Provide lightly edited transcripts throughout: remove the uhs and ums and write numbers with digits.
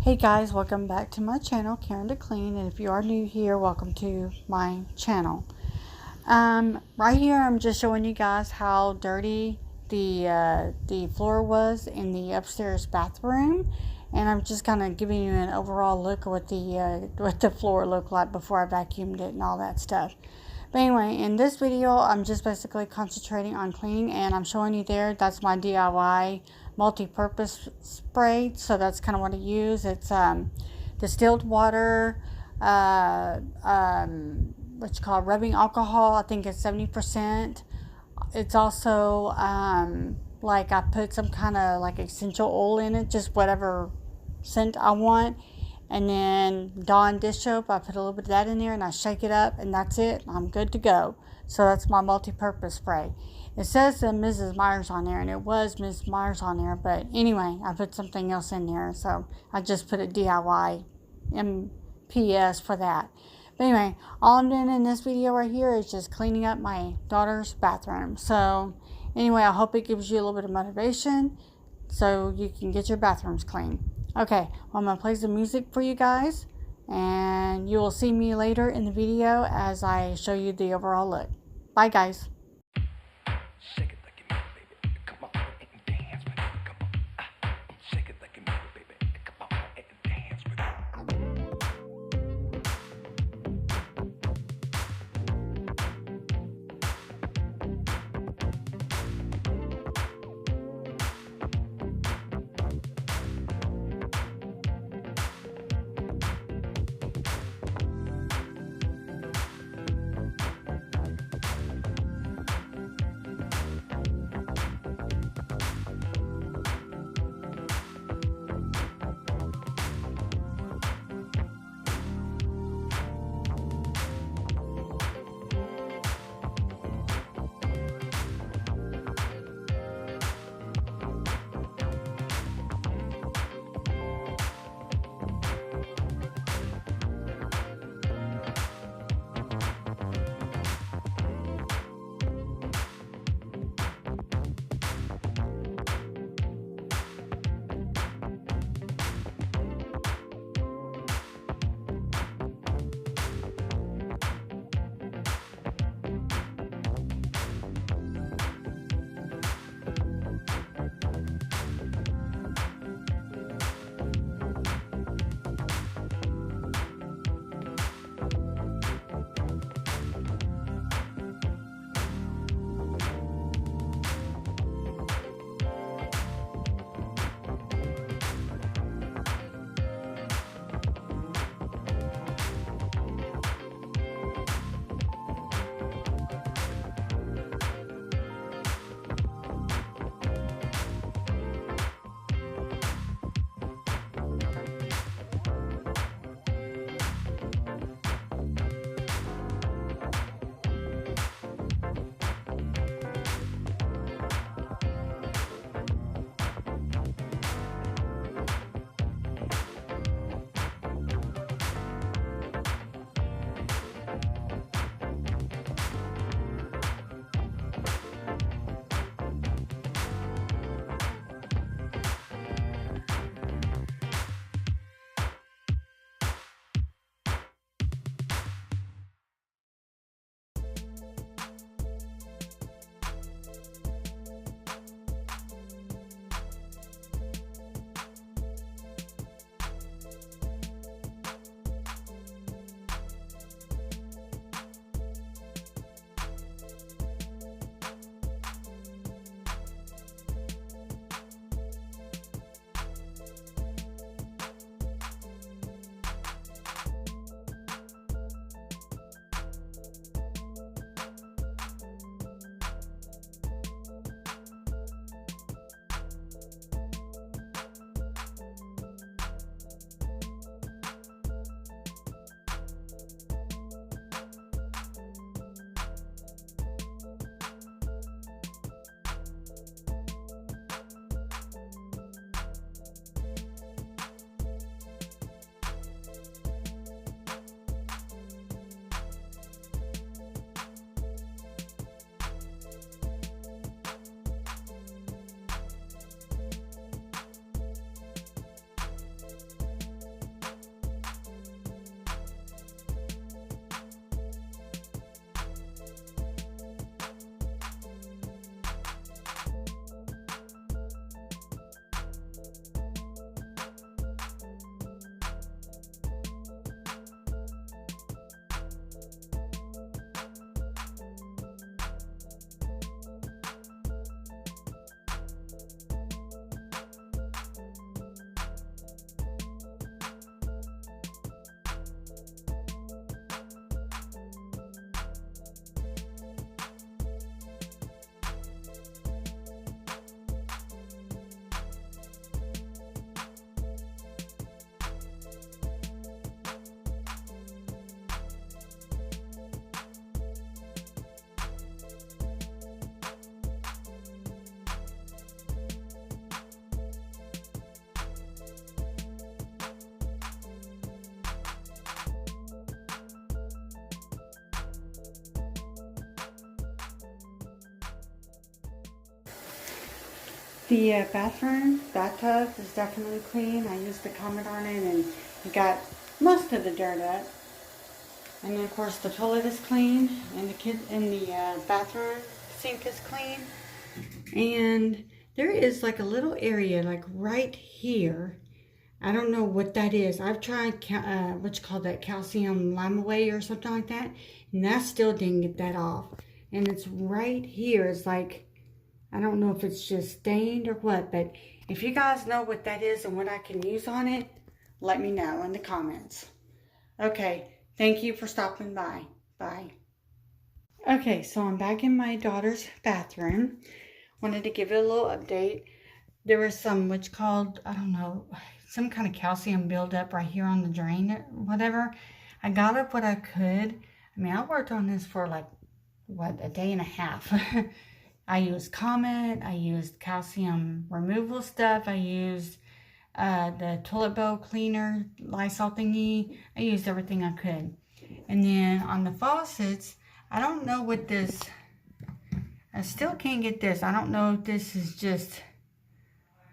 Hey guys, welcome back to my channel, Karen to Clean, and if you are new here, welcome to my channel. Right here I'm just showing you guys how dirty the floor was in the upstairs bathroom, and I'm just kind of giving you an overall look at what the floor looked like before I vacuumed it and all that stuff. But anyway, in this video, I'm just basically concentrating on cleaning, and I'm showing you there, that's my DIY multi-purpose spray. So that's kind of what I use. It's distilled water, what you call rubbing alcohol. I think it's 70%. It's also like I put some kind of like essential oil in it, just whatever scent I want. And then Dawn dish soap, I put a little bit of that in there and I shake it up, and that's it. I'm good to go. So that's my multi-purpose spray. It says Mrs. Myers on there, and it was Ms. Myers on there, but anyway, I put something else in there, so I just put a DIY MPS for that. But anyway, all I'm doing in this video right here is just cleaning up my daughter's bathroom. So anyway, I hope it gives you a little bit of motivation so you can get your bathrooms clean. Okay, well, I'm going to play some music for you guys, and you will see me later in the video as I show you the overall look. Bye, guys. Shake it like you mean it, baby. Come on and dance with it. Come on. Shake it like you mean it, baby. Come on and dance with it. The bathtub is definitely clean. I used the Comet on it and it got most of the dirt up. And then of course the toilet is clean, and the bathroom sink is clean. And there is like a little area like right here. I don't know what that is. I've tried what you call that, calcium lime away or something like that, and that still didn't get that off. And it's right here. It's like, I don't know if it's just stained or what, but if you guys know what that is and what I can use on it, let me know in the comments. Okay, thank you for stopping by. Bye. Okay, so I'm back in my daughter's bathroom. Wanted to give you a little update. There was some, what's called, I don't know, some kind of calcium buildup right here on the drain or whatever. I got up what I could. I mean, I worked on this for like, what, a day and a half. I used Comet, I used calcium removal stuff, I used the toilet bowl cleaner, Lysol thingy. I used everything I could. And then on the faucets, I don't know what this, I still can't get this. I don't know if this is just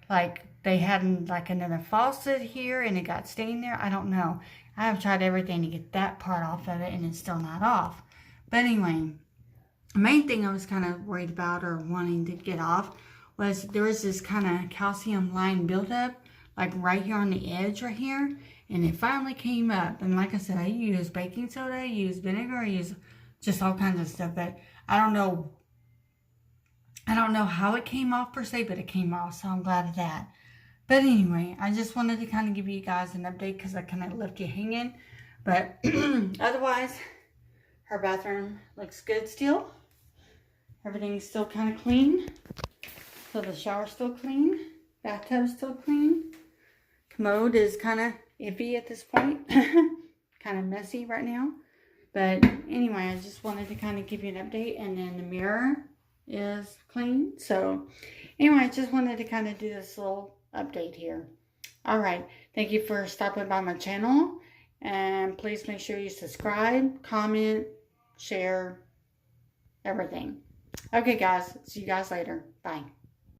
like they had like another faucet here and it got stained there. I don't know. I have tried everything to get that part off of it and it's still not off. But anyway, the main thing I was kind of worried about or wanting to get off was there was this kind of calcium line buildup like right here on the edge right here, and it finally came up. And like I said, I used baking soda, I used vinegar, I used just all kinds of stuff, but I don't know how it came off per se, but it came off, so I'm glad of that. But anyway, I just wanted to kind of give you guys an update because I kind of left you hanging. But otherwise, her bathroom looks good still. Everything's still kind of clean. So the shower's still clean. Bathtub's still clean. Commode is kind of iffy at this point. Kind of messy right now. But anyway, I just wanted to kind of give you an update. And then the mirror is clean. So anyway, I just wanted to kind of do this little update here. All right. Thank you for stopping by my channel. And please make sure you subscribe, comment, share, everything. Okay, guys. See you guys later. Bye.